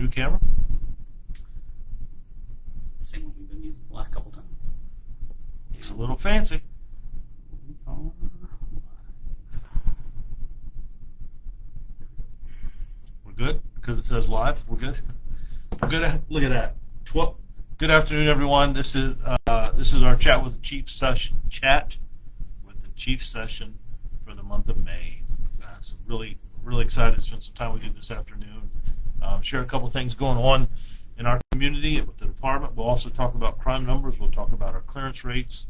New camera? Same one we've been using the last couple times. Looks a little fancy. We're good? Because it says live, we're good? We're good? Look at that. Good afternoon, everyone. This is our chat with the chief session. Chat with the chief session for the month of May. So really excited to spend some time with you this afternoon. Share a couple things going on in our community with the department. We'll also talk about crime numbers. We'll talk about our clearance rates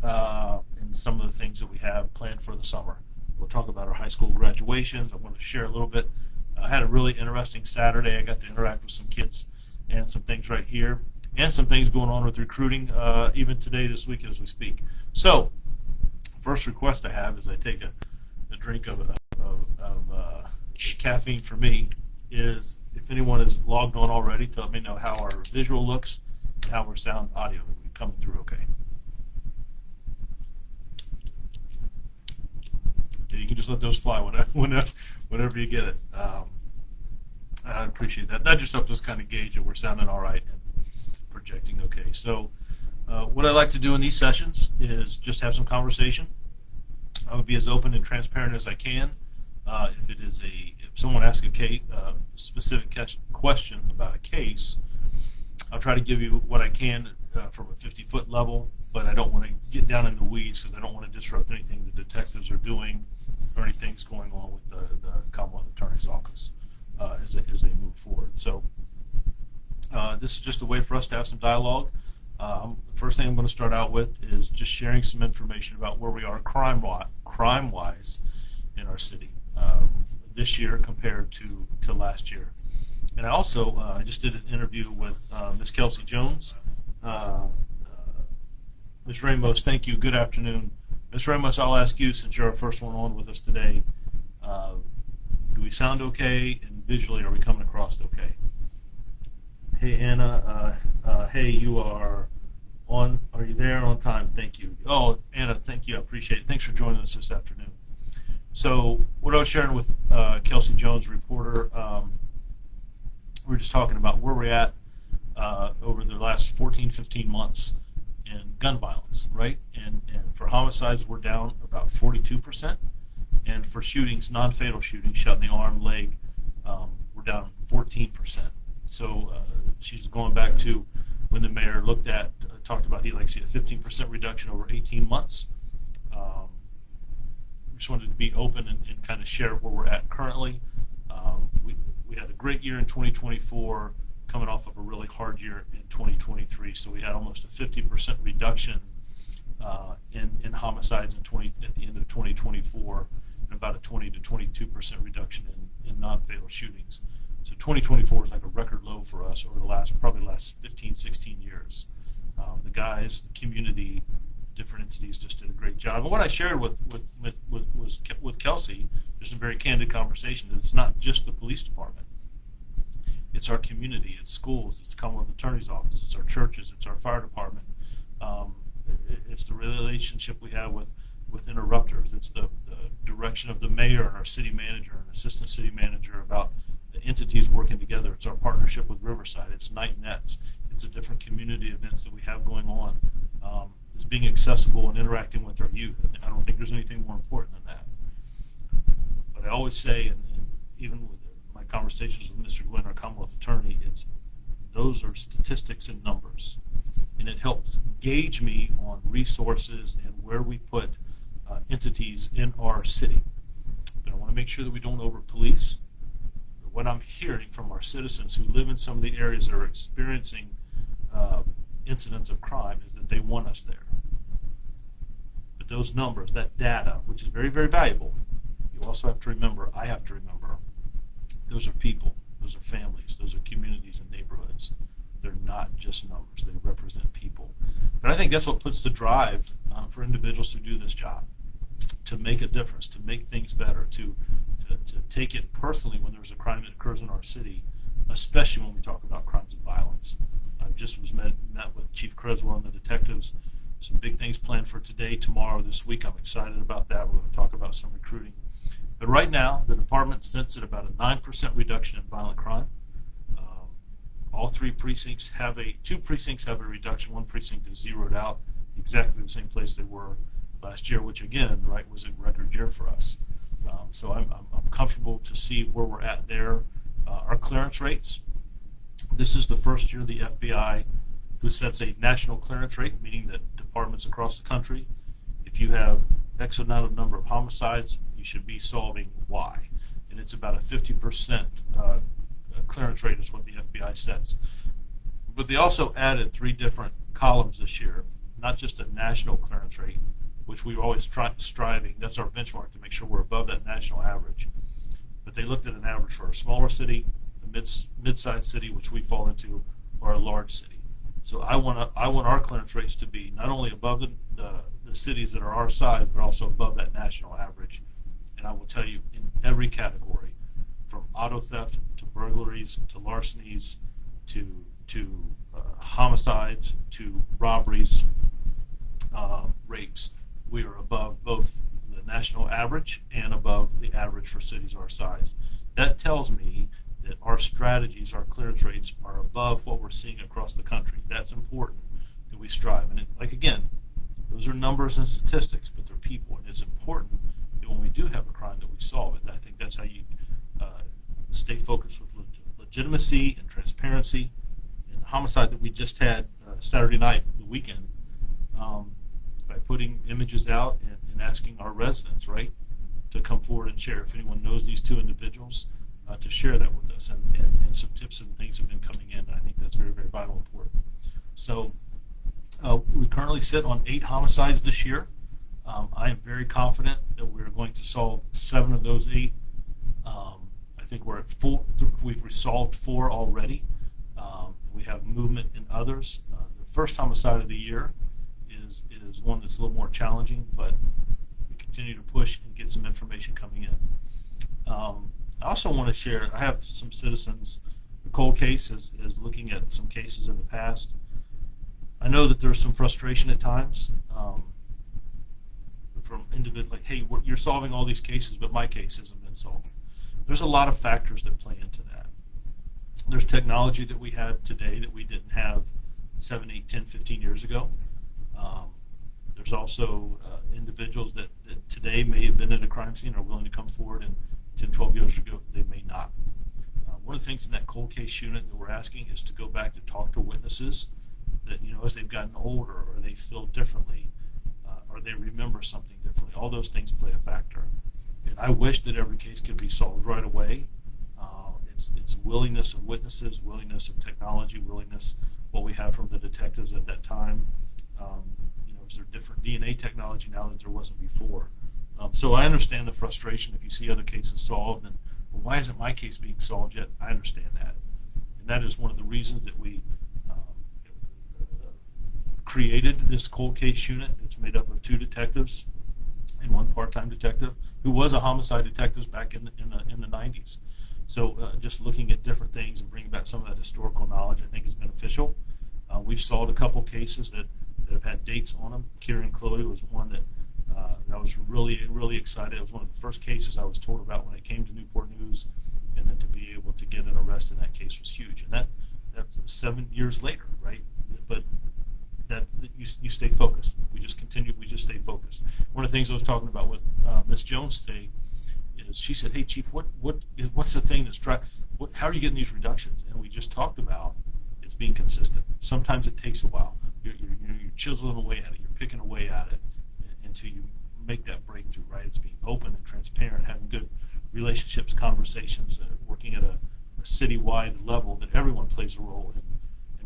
and some of the things that we have planned for the summer. We'll talk about our high school graduations. I want to share a little bit. I had a really interesting Saturday. I got to interact with some kids and some things right here, and some things going on with recruiting even today, this week as we speak. So, first request I have is I take a drink of caffeine for me. Is if anyone is logged on already, to let me know how our visual looks and how our sound audio is coming through okay. Yeah, you can just let those fly whenever you get it. I appreciate that. That just helps us kind of gauge that we're sounding all right and projecting okay. So what I like to do in these sessions is just have some conversation. I would be as open and transparent as I can. If someone asks a specific question about a case, I'll try to give you what I can from a 50-foot level, but I don't want to get down in the weeds because I don't want to disrupt anything the detectives are doing or anything's going on with the Commonwealth Attorney's Office as they move forward. So this is just a way for us to have some dialogue. The first thing I'm going to start out with is just sharing some information about where we are crime-wise in our city this year compared to last year. And I also I just did an interview with Ms. Kelsey Jones. Ms. Ramos, thank you. Good afternoon. Ms. Ramos, I'll ask you, since you're our first one on with us today, do we sound okay, and visually are we coming across okay? Hey, Anna. Hey, you are on. Are you there on time? Thank you. Oh, Anna, thank you. I appreciate it. Thanks for joining us this afternoon. So what I was sharing with Kelsey Jones, reporter, we were just talking about where we're at over the last 14, 15 months in gun violence, right? And for homicides, we're down about 42%. And for shootings, non-fatal shootings, shot in the arm, leg, we're down 14%. So she's going back to when the mayor talked about he'd like to see a 15% reduction over 18 months. Just wanted to be open and kind of share where we're at currently. We had a great year in 2024, coming off of a really hard year in 2023. So we had almost a 50% reduction in homicides at the end of 2024, and about a 20 to 22% reduction in non-fatal shootings. So 2024 is like a record low for us over the probably last 15, 16 years. The guys, the community, different entities just did a great job. And what I shared with Kelsey, just a very candid conversation, it's not just the police department. It's our community, it's schools, it's the Commonwealth Attorney's Office, it's our churches, it's our fire department. It's the relationship we have with interrupters. It's the direction of the mayor and our city manager and assistant city manager about the entities working together. It's our partnership with Riverside. It's Night Nets. It's the different community events that we have going on. It's being accessible and interacting with our youth. I don't think there's anything more important than that. But I always say, and even with my conversations with Mr. Glenn, our Commonwealth Attorney, those are statistics and numbers. And it helps gauge me on resources and where we put entities in our city. But I want to make sure that we don't over-police. What I'm hearing from our citizens who live in some of the areas that are experiencing incidents of crime is that they want us there. But those numbers, that data, which is very, very valuable, you also have to remember, I have to remember, those are people, those are families, those are communities and neighborhoods. They're not just numbers, they represent people. But I think that's what puts the drive for individuals who do this job, to make a difference, to make things better, to take it personally when there's a crime that occurs in our city, especially when we talk about crimes of violence. I just was met with Chief Creswell and the detectives. Some big things planned for today, tomorrow, this week. I'm excited about that. We're going to talk about some recruiting. But right now, the department sits at about a 9% reduction in violent crime. three precincts have two precincts have a reduction. One precinct is zeroed out, exactly the same place they were last year, which again, right, was a record year for us. So I'm comfortable to see where we're at there. Our clearance rates. This is the first year the FBI who sets a national clearance rate, meaning that departments across the country, if you have X amount of number of homicides, you should be solving Y. And it's about a 50% clearance rate is what the FBI sets. But they also added 3 different columns this year, not just a national clearance rate, which we're always striving, that's our benchmark, to make sure we're above that national average. But they looked at an average for a smaller city, a mid-sized city, which we fall into, or a large city. So I want our clearance rates to be not only above the cities that are our size, but also above that national average. And I will tell you, in every category, from auto theft to burglaries to larcenies to homicides to robberies, rapes, we are above both the national average and above the average for cities our size. That tells me that our strategies, our clearance rates, are above what we're seeing across the country. That's important that we strive. And again, those are numbers and statistics, but they're people, and it's important that when we do have a crime that we solve it. And I think that's how you stay focused with legitimacy and transparency. And the homicide that we just had Saturday night, the weekend, by putting images out and asking our residents, right, to come forward and share. If anyone knows these 2 individuals, to share that with us. And some tips and things have been coming in, and I think that's very, very vital and important. So we currently sit on 8 homicides this year. I am very confident that we're going to solve 7 of those 8. I think we're at 4. We've resolved 4 already. We have movement in others. The first homicide of the year is one that's a little more challenging, but we continue to push and get some information coming in. I also want to share, I have some citizens, the cold case is looking at some cases in the past. I know that there's some frustration at times from individuals, like, hey, you're solving all these cases, but my case hasn't been solved. There's a lot of factors that play into that. There's technology that we have today that we didn't have 7, 8, 10, 15 years ago. There's also individuals that today may have been at a crime scene are willing to come forward, and 10, 12 years ago they may not. One of the things in that cold case unit that we're asking is to go back to talk to witnesses that, as they've gotten older or they feel differently or they remember something differently. All those things play a factor. And I wish that every case could be solved right away. It's willingness of witnesses, willingness of technology, willingness, what we have from the detectives at that time. Is there different DNA technology now that there wasn't before? So I understand the frustration if you see other cases solved, and well, why isn't my case being solved yet? I understand that. And that is one of the reasons that we created this cold case unit. It's made up of 2 detectives and 1 part-time detective who was a homicide detective back in the 90s. So just looking at different things and bringing back some of that historical knowledge, I think, is beneficial. We've solved a couple cases that have had dates on them. Kieran Chloe was one that I was really, really excited. It was one of the first cases I was told about when it came to Newport News, and then to be able to get an arrest in that case was huge. And that's 7 years later, right? But that you stay focused. We just continue. We just stay focused. One of the things I was talking about with Ms. Jones today is she said, "Hey, Chief, what's the thing that's how are you getting these reductions?" And we just talked about it's being consistent. Sometimes it takes a while. You're chiseling away at it. You're picking away at it until you make that breakthrough, right? It's being open and transparent, having good relationships, conversations, working at a citywide level that everyone plays a role in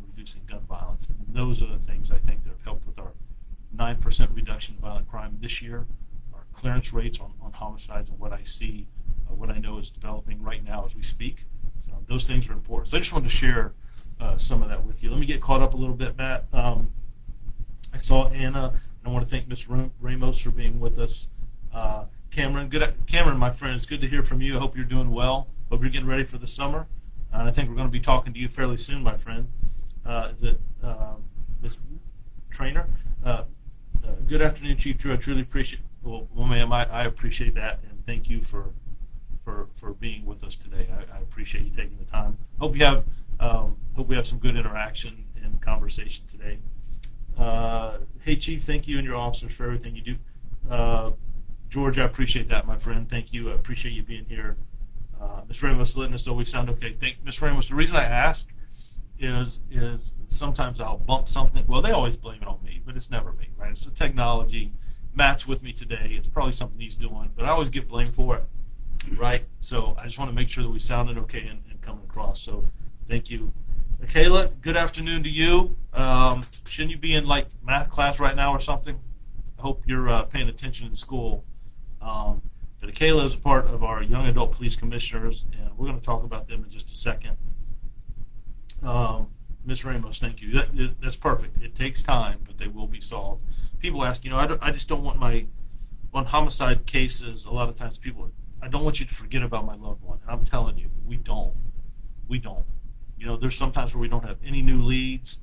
reducing gun violence. And those are the things I think that have helped with our 9% reduction in violent crime this year, our clearance rates on homicides, and what I see, what I know is developing right now as we speak. Those things are important. So I just wanted to share some of that with you. Let me get caught up a little bit, Matt. I saw Anna, and I want to thank Ms. Ramos for being with us. Cameron, Cameron, my friend, it's good to hear from you. I hope you're doing well. Hope you're getting ready for the summer. And I think we're going to be talking to you fairly soon, my friend. Ms. Trainer? Good afternoon, Chief Drew. I truly appreciate. Well, ma'am, I appreciate that, and thank you for being with us today. I appreciate you taking the time. Hope hope we have some good interaction and conversation today. Hey, Chief, thank you and your officers for everything you do. George, I appreciate that, my friend. Thank you. I appreciate you being here. Ms. Ramos letting us know we sound okay. Ms. Ramos, the reason I ask is sometimes I'll bump something. Well, they always blame it on me, but it's never me, right? It's the technology. Matt's with me today. It's probably something he's doing, but I always get blamed for it, right? So I just want to make sure that we sounded okay and coming across. So thank you. Kayla, good afternoon to you. Shouldn't you be in like math class right now or something? I hope you're paying attention in school. But Kayla is a part of our young adult police commissioners, and we're going to talk about them in just a second. Ms. Ramos, thank you. That's perfect. It takes time, but they will be solved. People ask, I just don't want on homicide cases, a lot of times people, I don't want you to forget about my loved one. And I'm telling you, we don't. We don't. There's sometimes where we don't have any new leads,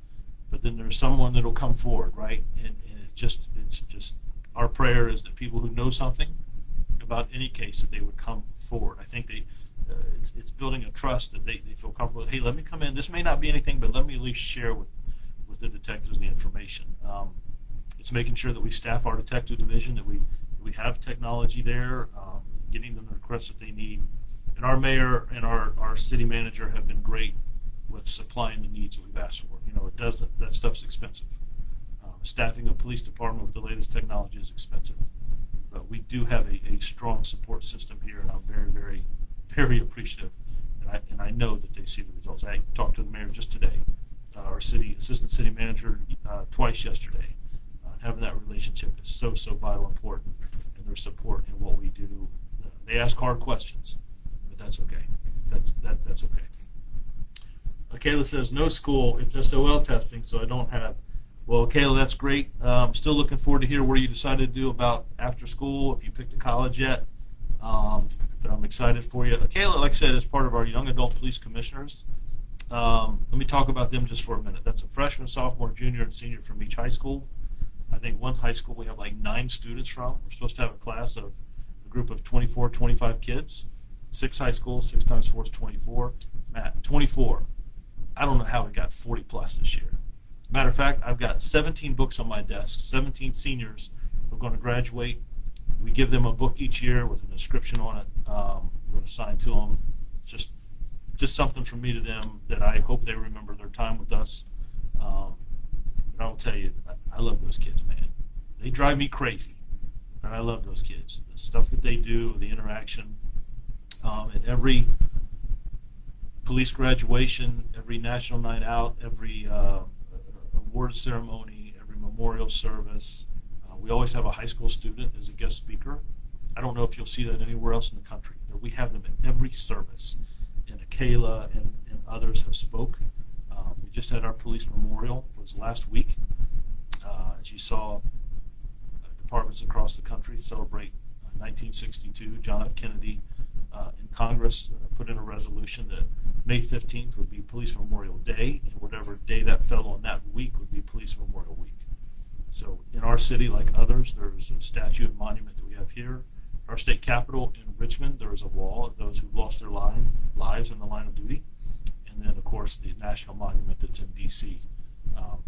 but then there's someone that'll come forward, right? And it's just our prayer is that people who know something about any case, that they would come forward. I think it's building a trust that they feel comfortable. Hey, let me come in. This may not be anything, but let me at least share with the detectives the information. It's making sure that we staff our detective division, that we have technology there, getting them the requests that they need. And our mayor and our city manager have been great with supplying the needs that we've asked for. That stuff's expensive. Staffing a police department with the latest technology is expensive. But we do have a strong support system here, and I'm very, very, very appreciative. And I know that they see the results. I talked to the mayor just today, our assistant city manager twice yesterday. Having that relationship is so vital, important, and their support in what we do. They ask hard questions, but that's okay. That's okay. Kayla says no school. It's SOL testing, so I don't have. Well, Kayla, that's great. I'm still looking forward to hear where you decided to do about after school, if you picked a college yet. But I'm excited for you. Kayla, like I said, is part of our young adult police commissioners. Let me talk about them just for a minute. That's a freshman, sophomore, junior, and senior from each high school. I think one high school we have like 9 students from. We're supposed to have a class of a group of 24, 25 kids. 6 high schools, 6 times 4 is 24. Matt, 24. I don't know how we got 40 plus this year. Matter of fact, I've got 17 books on my desk, 17 seniors who are going to graduate. We give them a book each year with an inscription on it. We're going to assign to them just something from me to them that I hope they remember their time with us. But I will tell you, I love those kids, man. They drive me crazy, but I love those kids. The stuff that they do, the interaction. At every police graduation, every national night out, every award ceremony, every memorial service, we always have a high school student as a guest speaker. I don't know if you'll see that anywhere else in the country, but we have them at every service. And Kayla and others have spoke. We just had our police memorial, it was last week. As you saw, departments across the country celebrate 1962. John F. Kennedy in Congress put in a resolution that May 15th would be Police Memorial Day, and whatever day that fell on that week would be Police Memorial Week. So in our city, like others, there's a statue and monument that we have here. Our state capitol in Richmond, there is a wall of those who lost their lives in the line of duty. And then, of course, the national monument that's in D.C.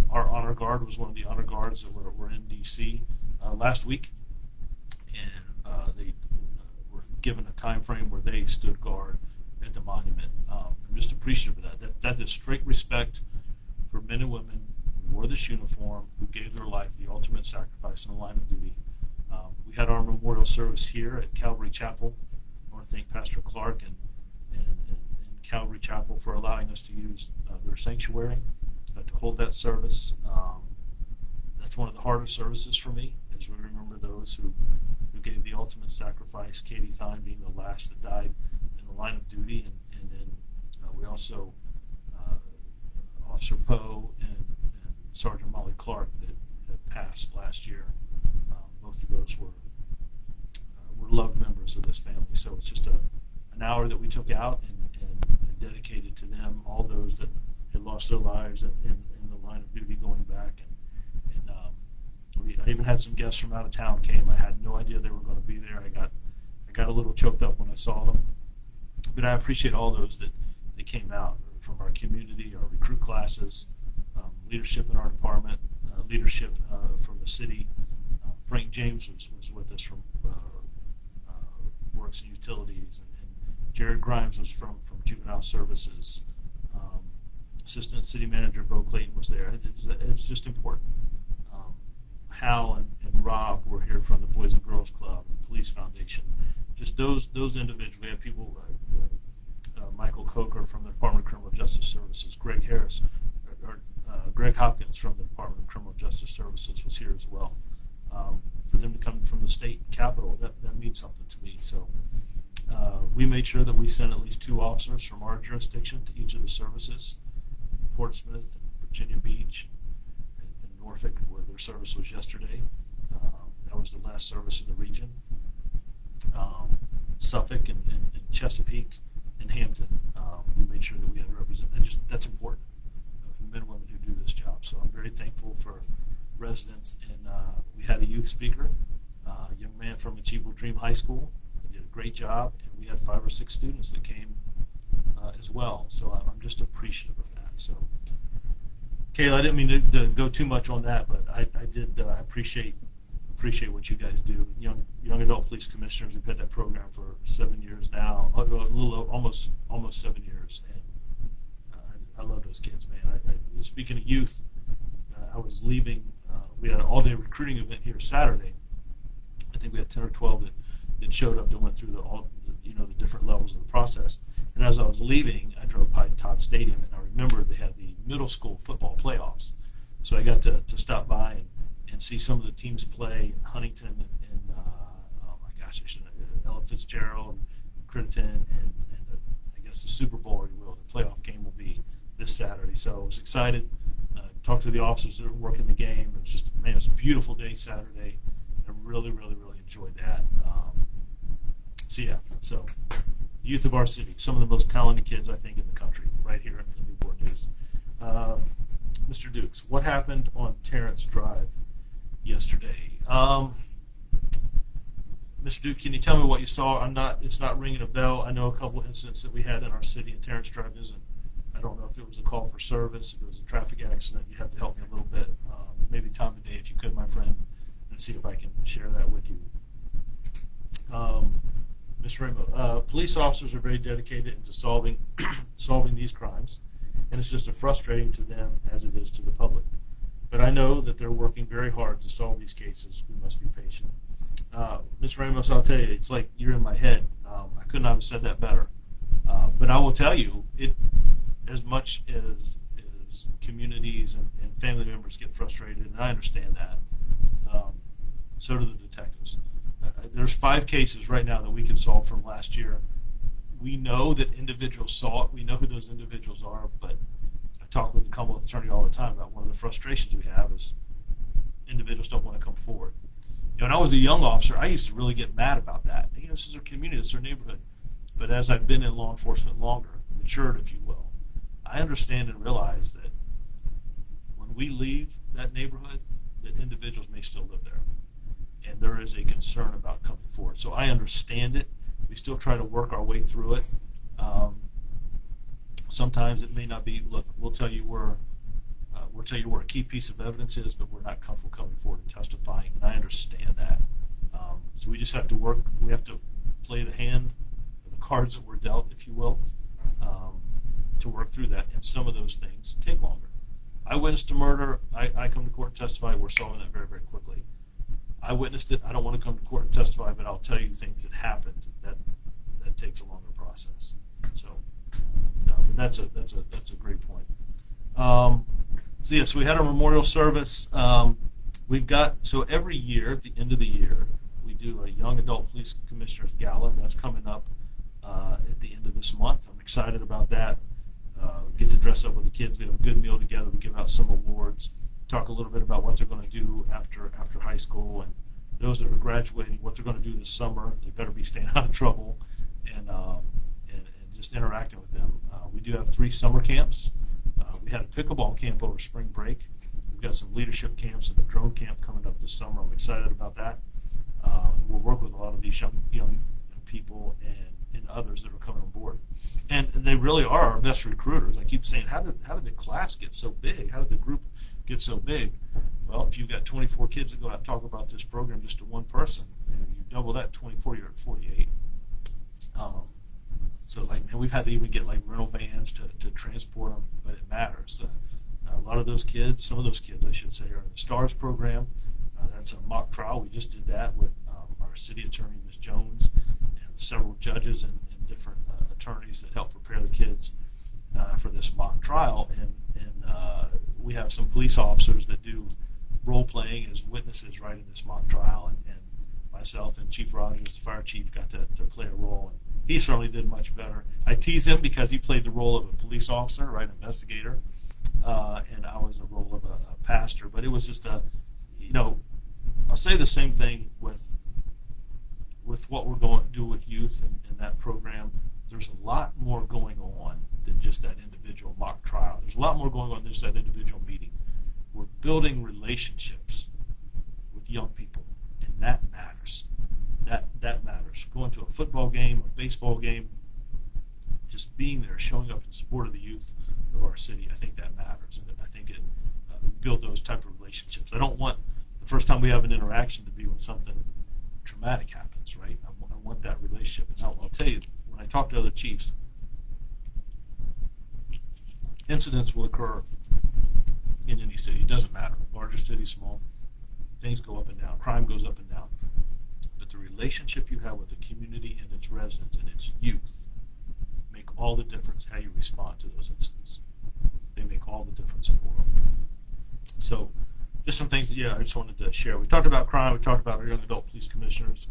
Our honor guard was one of the honor guards that were in D.C. Last week, and they were given a time frame where they stood guard at the monument. I'm just appreciative of that. That is straight respect for men and women who wore this uniform, who gave their life, the ultimate sacrifice in the line of duty. We had our memorial service here at Calvary Chapel. I want to thank Pastor Clark and Calvary Chapel for allowing us to use their sanctuary to hold that service. That's one of the hardest services for me, as we remember those who gave the ultimate sacrifice, Katie Thine being the last that died in the line of duty, and then we also, Officer Poe and Sergeant Molly Clark that passed last year. Both of those were loved members of this family, so it's just an hour that we took out and dedicated to them, all those that had lost their lives in the line of duty going back. I even had some guests from out of town came. I had no idea they were going to be there. I got a little choked up when I saw them. But I appreciate all those that came out. from our community, our recruit classes, leadership in our department, leadership from the city. Frank James was with us from Works and Utilities, and Jared Grimes was from Juvenile Services. Assistant City Manager Bo Clayton was there. It's just important. Hal and Rob were here from the Boys and Girls Club and Police Foundation. Just those individuals. We had people, Michael Coker from the Department of Criminal Justice Services, Greg Harris, or Greg Hopkins from the Department of Criminal Justice Services was here as well. For them to come from the state capitol, that means something to me. So we made sure that we sent at least 2 officers from our jurisdiction to each of the services, Portsmouth, and Virginia Beach, and Norfolk, where their service was yesterday. That was the last service in the region. Suffolk and Chesapeake and Hampton, we made sure that we had representation. That's important for men and women who do this job. So I'm very thankful for residents. And we had a youth speaker, a young man from Achievable Dream High School. He did a great job, and we had 5 or 6 students that came as well. So I'm just appreciative of that. So, Kayla, I didn't mean to go too much on that, but I did appreciate what you guys do. Young adult police commissioners. We've had that program for 7 years now, a little almost 7 years, and I love those kids, man. Speaking of youth, I was leaving. We had an all-day recruiting event here Saturday. I think we had 10 or 12 that showed up that went through the different levels of the process. And as I was leaving, I drove by Todd Stadium, and I remembered they had the middle school football playoffs. So I got to stop by and see some of the teams play in Huntington and oh my gosh, Ella Fitzgerald, Crittenton, and I guess the Super Bowl, the playoff game will be this Saturday. So I was excited. Talked to the officers that were working the game. It was just, man, it was a beautiful day Saturday. I really, really, really enjoyed that. So the youth of our city, some of the most talented kids, I think, in the country, right here in the Newport News. Mr. Dukes, what happened on Terrence Drive yesterday? Mr. Duke, can you tell me what you saw? It's not ringing a bell. I know a couple of incidents that we had in our city, and Terrence Drive isn't. I don't know if it was a call for service, if it was a traffic accident. You have to help me a little bit. Maybe time of day, if you could, my friend, and see if I can share that with you. Ms. Ramo, police officers are very dedicated into solving these crimes, and it's just as frustrating to them as it is to the public. But I know that they're working very hard to solve these cases. We must be patient. Ms. Ramos, I'll tell you, it's like you're in my head. I could not have said that better. But I will tell you, as much as communities and family members get frustrated, and I understand that, so do the detectives. There's 5 cases right now that we can solve from last year. We know that individuals saw it. We know who those individuals are, but I talk with the Commonwealth Attorney all the time about one of the frustrations we have is individuals don't want to come forward. When I was a young officer, I used to really get mad about that. This is our community, this is our neighborhood. But as I've been in law enforcement longer, matured, if you will, I understand and realize that when we leave that neighborhood, that individuals may still live there. And there is a concern about coming forward. So I understand it. We still try to work our way through it. Sometimes it may not be, look, we'll tell you where a key piece of evidence is, but we're not comfortable coming forward and testifying, and I understand that. So we just have to work, we have to play the hand, the cards that were dealt, if you will, to work through that, and some of those things take longer. I witnessed a murder, I come to court and testify, we're solving that very, very quickly. I witnessed it, I don't want to come to court and testify, but I'll tell you things that happened that takes a longer process. So, no, but that's a great point. So yes, we had a memorial service. So every year at the end of the year, we do a Young Adult Police Commissioners Gala. That's coming up at the end of this month. I'm excited about that. Get to dress up with the kids. We have a good meal together. We give out some awards. Talk a little bit about what they're going to do after high school, and those that are graduating, what they're going to do this summer. They better be staying out of trouble, and just interacting with them. We do have 3 summer camps. We had a pickleball camp over spring break. We've got some leadership camps and a drone camp coming up this summer. I'm excited about that. We'll work with a lot of these young people and others that are coming on board. And they really are our best recruiters. I keep saying, how did the class get so big? How did the group get so big? Well, if you've got 24 kids that go out and talk about this program just to one person, you double that 24, you're at 48. So like, man, we've had to even get like rental vans to transport them, but it matters. A lot of those kids, some of those kids, I should say, are in the STARS program. That's a mock trial. We just did that with our city attorney, Ms. Jones, and several judges and different attorneys that help prepare the kids for this mock trial. And we have some police officers that do role playing as witnesses right in this mock trial. And myself and Chief Rogers, the fire chief, got to play a role. And he certainly did much better. I tease him because he played the role of a police officer, right, investigator, and I was the role of a pastor. But it was just I'll say the same thing with what we're going to do with youth in that program. There's a lot more going on than just that individual mock trial. There's a lot more going on than just that individual meeting. We're building relationships with young people, and that matters. That matters. Going to a football game, a baseball game, just being there, showing up in support of the youth of our city, I think that matters, and I think it build those type of relationships. I don't want the first time we have an interaction to be when something traumatic happens, right? I want that relationship. And I'll tell you, when I talk to other chiefs, incidents will occur in any city. It doesn't matter. Larger city, small. Things go up and down. Crime goes up and down. But the relationship you have with the community and its residents and its youth make all the difference how you respond to those incidents. They make all the difference in the world. So just some things that, I just wanted to share. We talked about crime. We talked about our young adult police commissioners.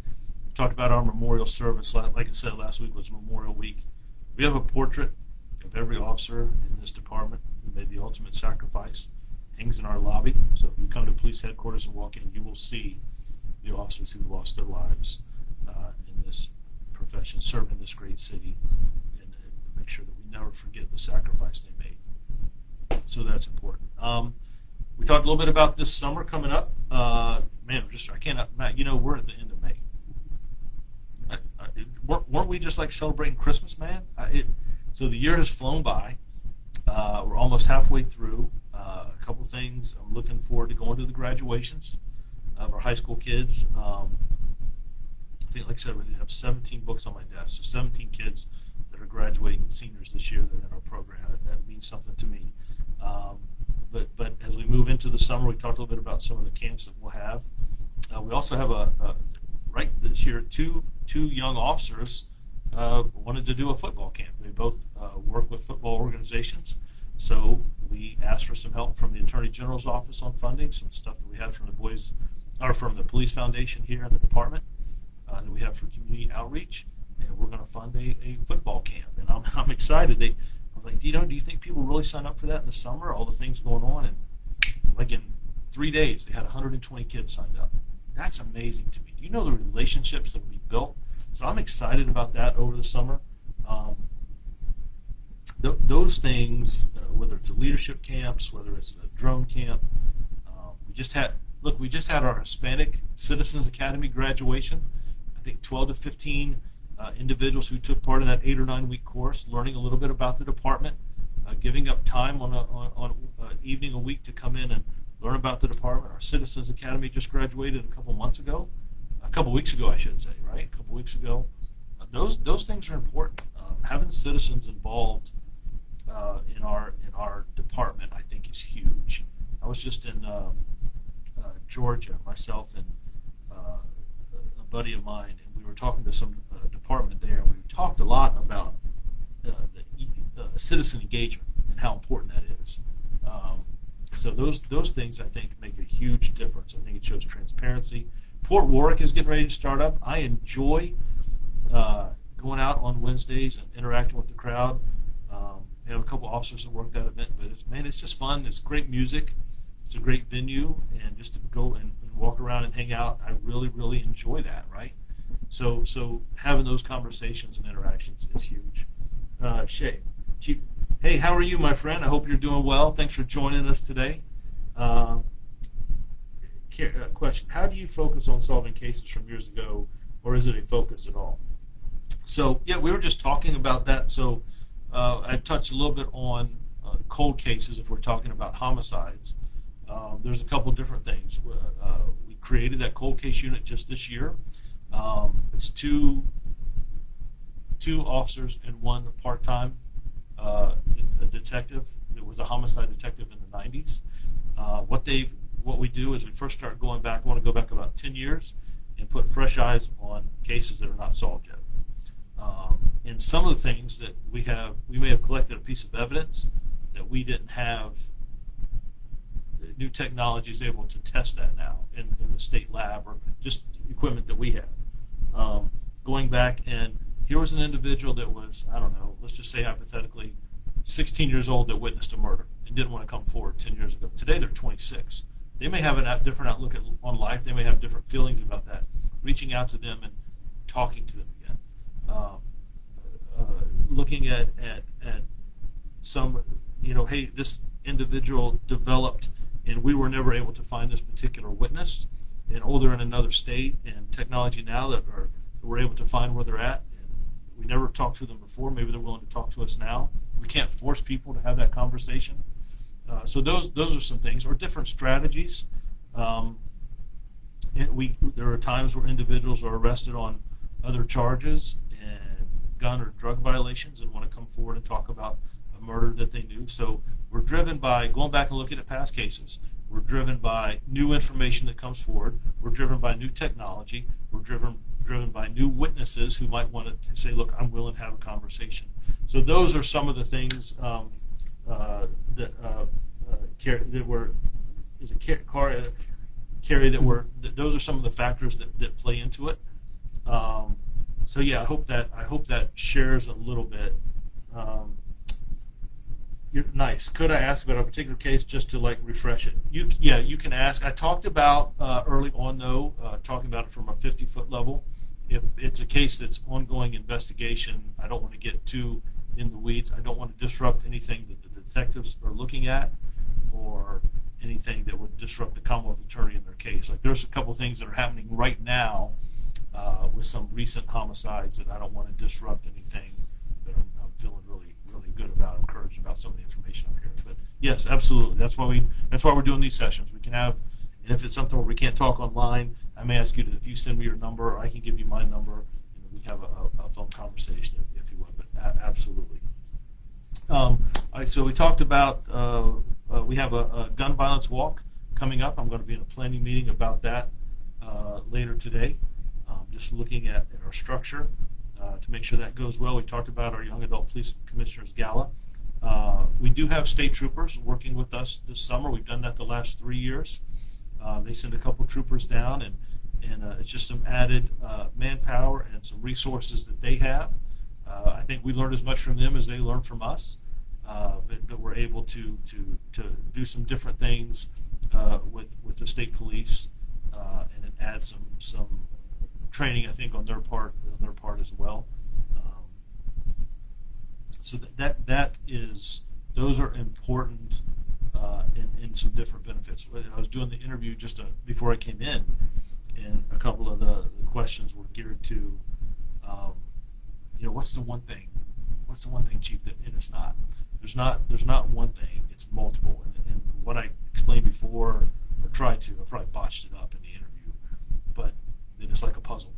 We talked about our memorial service. Like I said, last week was Memorial Week. We have a portrait of every officer in this department who made the ultimate sacrifice. Hangs in our lobby. So if you come to police headquarters and walk in, you will see the officers who lost their lives in this profession, serving this great city, and make sure that we never forget the sacrifice they made. So that's important. We talked a little bit about this summer coming up. Man, I cannot, Matt, we're at the end of May. Weren't we just like celebrating Christmas, man? So the year has flown by. We're almost halfway through. A couple things. I'm looking forward to going to the graduations of our high school kids. I think, like I said, we have 17 books on my desk, so 17 kids that are graduating seniors this year that are in our program. That means something to me. But as we move into the summer, we talked a little bit about some of the camps that we'll have. We also have right this year, two young officers wanted to do a football camp. They both work with football organizations, so we asked for some help from the Attorney General's office on funding, some stuff that we had from from the Police Foundation here in the department that we have for community outreach, and we're going to fund a football camp, and I'm excited. I'm like, do you think people really sign up for that in the summer? All the things going on, and like in 3 days, they had 120 kids signed up. That's amazing to me. Do you know the relationships that will be built? So I'm excited about that over the summer. Those things, whether it's the leadership camps, whether it's the drone camp, we just had our Hispanic Citizens Academy graduation. I think 12 to 15 individuals who took part in that 8 or 9 week course, learning a little bit about the department, giving up time on an evening a week to come in and learn about the department. Our Citizens Academy just graduated a couple weeks ago, I should say, right? A couple weeks ago. Those things are important. Having citizens involved in our department, I think, is huge. I was just in Georgia, myself and a buddy of mine, and we were talking to some department there, and we talked a lot about the citizen engagement and how important that is. So those things, I think, make a huge difference. I think it shows transparency. Port Warwick is getting ready to start up. I enjoy going out on Wednesdays and interacting with the crowd. We have a couple officers that work that event, but it's just fun. It's great music. It's a great venue, and just to go and walk around and hang out, I really, really enjoy that, right? So having those conversations and interactions is huge. Shay, Chief, hey, how are you, my friend? I hope you're doing well. Thanks for joining us today. Question, how do you focus on solving cases from years ago, or is it a focus at all? So yeah, we were just talking about that. So I touched a little bit on cold cases if we're talking about homicides. There's a couple different things. We created that cold case unit just this year. It's two officers and one part-time a detective. It was a homicide detective in the 90s. What we do is we first start going back. I want to go back about 10 years and put fresh eyes on cases that are not solved yet. And some of the things that we may have collected a piece of evidence that we didn't have. New technology is able to test that now in the state lab or just equipment that we have. Going back, and here was an individual that was, I don't know, let's just say hypothetically 16 years old that witnessed a murder and didn't want to come forward 10 years ago. Today they're 26. They may have a different outlook on life. They may have different feelings about that. Reaching out to them and talking to them again. Looking at some, hey, this individual developed and we were never able to find this particular witness, and they're in another state, and technology now that we're able to find where they're at, and we never talked to them before, maybe they're willing to talk to us now. We can't force people to have that conversation. So those are some things, or different strategies. There are times where individuals are arrested on other charges and gun or drug violations and want to come forward and talk about a murder that they knew. So we're driven by going back and looking at past cases. We're driven by new information that comes forward. We're driven by new technology. We're driven by new witnesses who might want to say, look, I'm willing to have a conversation. So those are some of the things that were, Carrie, those are some of the factors that play into it. So yeah, I hope that shares a little bit. You're nice. Could I ask about a particular case just to refresh it? You can ask. I talked about early on though, talking about it from a 50-foot level. If it's a case that's ongoing investigation, I don't want to get too in the weeds. I don't want to disrupt anything that the detectives are looking at, or anything that would disrupt the Commonwealth Attorney in their case. There's a couple things that are happening right now with some recent homicides that I don't want to disrupt anything that I'm feeling really, really good about, encouraged about some of the information I'm hearing. But yes, absolutely. That's why we're doing these sessions. We can have, and if it's something where we can't talk online, I may ask you if you send me your number, or I can give you my number, and we have a phone conversation if you would. But absolutely. All right, so we talked about we have a gun violence walk coming up. I'm going to be in a planning meeting about that later today. Just looking at our structure to make sure that goes well. We talked about our Young Adult Police Commissioners Gala. We do have state troopers working with us this summer. We've done that the last 3 years. They send a couple troopers down, and it's just some added manpower and some resources that they have. I think we learned as much from them as they learned from us, but we're able to do some different things with the state police, and it adds some training, I think, on their part as well. So those are important in some different benefits. I was doing the interview just before I came in, and a couple of the questions were geared to, what's the one thing, Chief, that, and it's not. There's not one thing. It's multiple. And what I explained before, or tried to, I probably botched it up in the interview, but it's like a puzzle,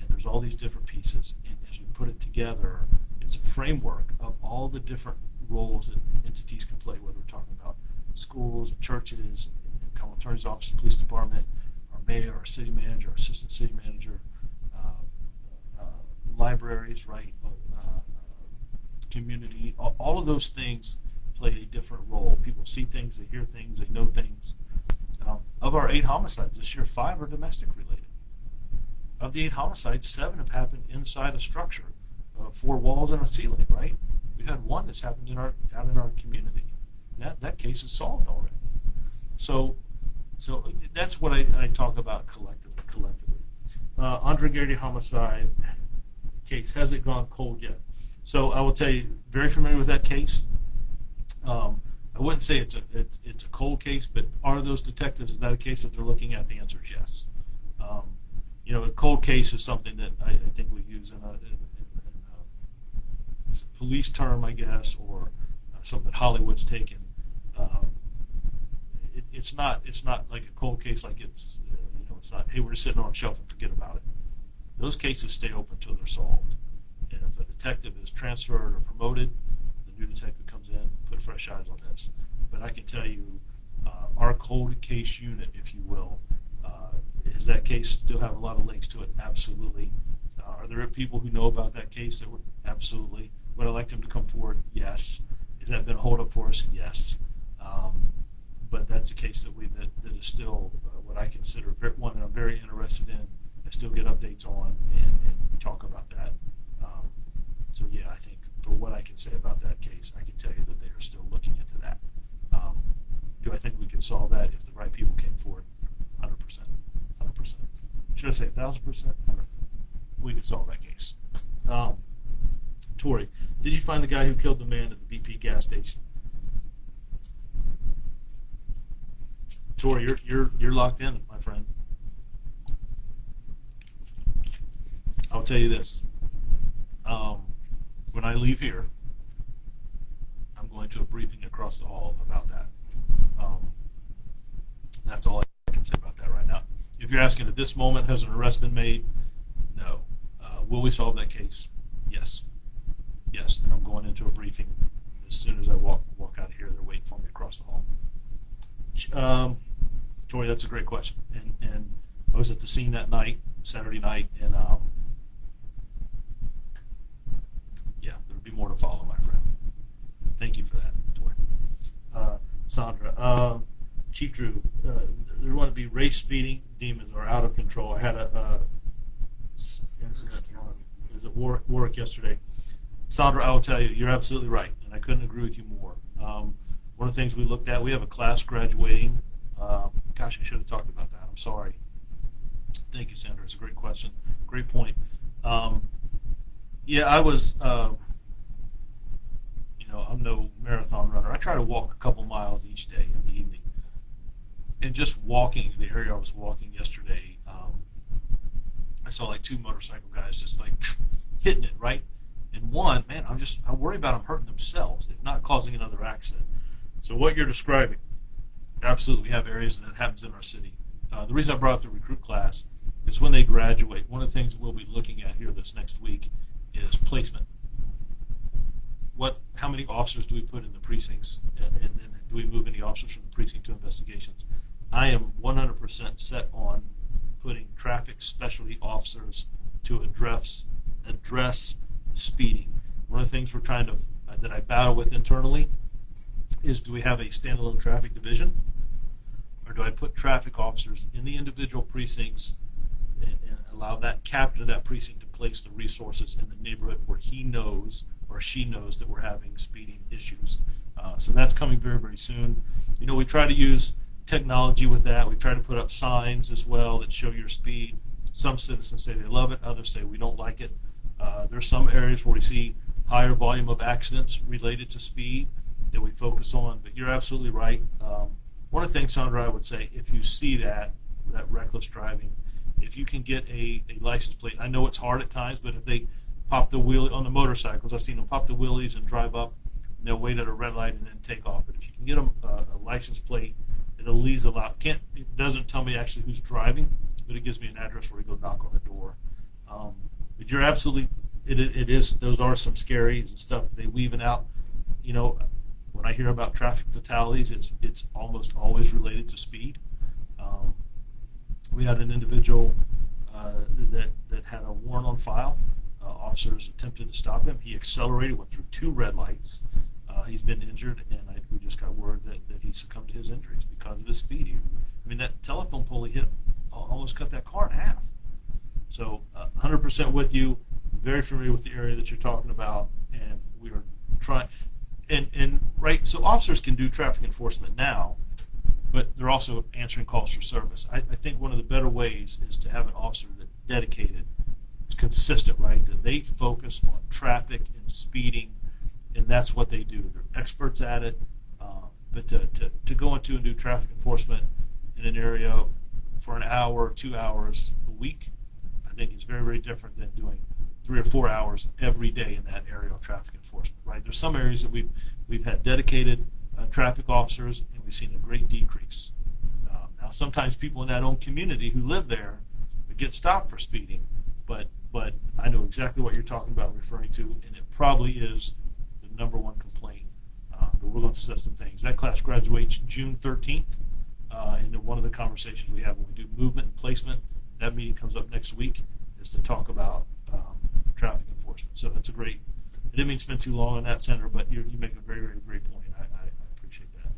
and there's all these different pieces, and as we put it together, it's a framework of all the different roles that entities can play, whether we're talking about schools, churches, Commonwealth Attorney's Office, police department, our mayor, our city manager, our assistant city manager, libraries, right, community, all of those things play a different role. People see things, they hear things, they know things. Of our 8 homicides this year, 5 are domestic related. Of the 8 homicides, 7 have happened inside a structure, 4 walls and a ceiling, right? We've had 1 that's happened out in our community. That case is solved already. So that's what I talk about collectively. Andre Garrity homicide case, has it gone cold yet? So I will tell you, very familiar with that case. I wouldn't say it's a cold case, but are those detectives, is that a case that they're looking at? The answer is yes. A cold case is something that I think we use in it's a police term, I guess, or something that Hollywood's taken. Um, it's not like a cold case, like it's not, hey, we're just sitting on a shelf and forget about it. Those cases stay open until they're solved. And if a detective is transferred or promoted, the new detective comes in, put fresh eyes on this. But I can tell you, our cold case unit, if you will, does that case still have a lot of legs to it? Absolutely. Are there people who know about that case? Absolutely. Would I like them to come forward? Yes. Has that been a holdup for us? Yes. But that's a case that is still what I consider one that I'm very interested in. I still get updates on and talk about that. So yeah, I think for what I can say about that case, I can tell you that they are still looking into that. Do I think we can solve that if the right people came forward? 100%. 100%. Should I say 1,000%? We could solve that case. Tori, did you find the guy who killed the man at the BP gas station? Tori, you're locked in, my friend. I'll tell you this. When I leave here, I'm going to a briefing across the hall about that. That's all I can say about that right now. If you're asking at this moment, has an arrest been made? No. Will we solve that case? Yes. Yes, and I'm going into a briefing as soon as I walk out of here. They're waiting for me across the hall. Tori, that's a great question. And I was at the scene that night, Saturday night, and yeah, there'll be more to follow, my friend. Thank you for that, Tori. Sandra, Chief Drew, there want to be race speeding. Demons are out of control. I had a incident at Warwick yesterday. Sandra, I will tell you, you're absolutely right, and I couldn't agree with you more. One of the things we looked at, we have a class graduating. Gosh, I should have talked about that. I'm sorry. Thank you, Sandra. It's a great question. Great point. Yeah, I was, I'm no marathon runner. I try to walk a couple miles each day in the evening. And just walking the area I was walking yesterday, I saw like two motorcycle guys just like hitting it, right? And one, man, I worry about them hurting themselves, if not causing another accident. So what you're describing, absolutely, we have areas that happens in our city. The reason I brought up the recruit class is when they graduate, one of the things that we'll be looking at here this next week is placement. How many officers do we put in the precincts, and then do we move any officers from the precinct to investigations? I am 100% set on putting traffic specialty officers to address speeding. One of the things we're trying to that I battle with internally is, do we have a standalone traffic division, or do I put traffic officers in the individual precincts and allow that captain of that precinct to place the resources in the neighborhood where he knows or she knows that we're having speeding issues. So that's coming very, very soon. We try to use technology with that. We try to put up signs as well that show your speed. Some citizens say they love it, others say we don't like it. There's some areas where we see higher volume of accidents related to speed that we focus on, but you're absolutely right. One of the things, Sandra, I would say, if you see that reckless driving, if you can get a license plate, I know it's hard at times, but if they pop the wheel on the motorcycles, I've seen them pop the wheelies and drive up, and they'll wait at a red light and then take off. But if you can get a license plate, it at least it doesn't tell me actually who's driving, but it gives me an address where we go knock on the door. But you're absolutely, it is, those are some scaries and stuff that they weaving out. When I hear about traffic fatalities, it's almost always related to speed. We had an individual that had a warrant on file. Officers attempted to stop him. He accelerated, went through 2 red lights. He's been injured, and we just got word that he succumbed to his injuries because of his speed. That telephone pole he hit almost cut that car in half. So 100% with you, very familiar with the area that you're talking about, and we are trying. And right, so officers can do traffic enforcement now, but they're also answering calls for service. I think one of the better ways is to have an officer that's dedicated, it's consistent, right? That they focus on traffic and speeding, and that's what they do. They're experts at it. But to go into and do traffic enforcement in an area for an hour or 2 hours a week, I think is very, very different than doing 3 or 4 hours every day in that area on traffic enforcement. Right? There's some areas that we've had dedicated traffic officers, and we've seen a great decrease. Now, sometimes people in that own community who live there get stopped for speeding, but I know exactly what you're talking about, referring to, and it probably is the number one complaint. But we're going to set some things. That class graduates June 13th, and one of the conversations we have when we do movement and placement, that meeting comes up next week, is to talk about traffic enforcement. So that's a great. I didn't mean to spend too long on that, Senator, but you make a very, very great point. I appreciate that.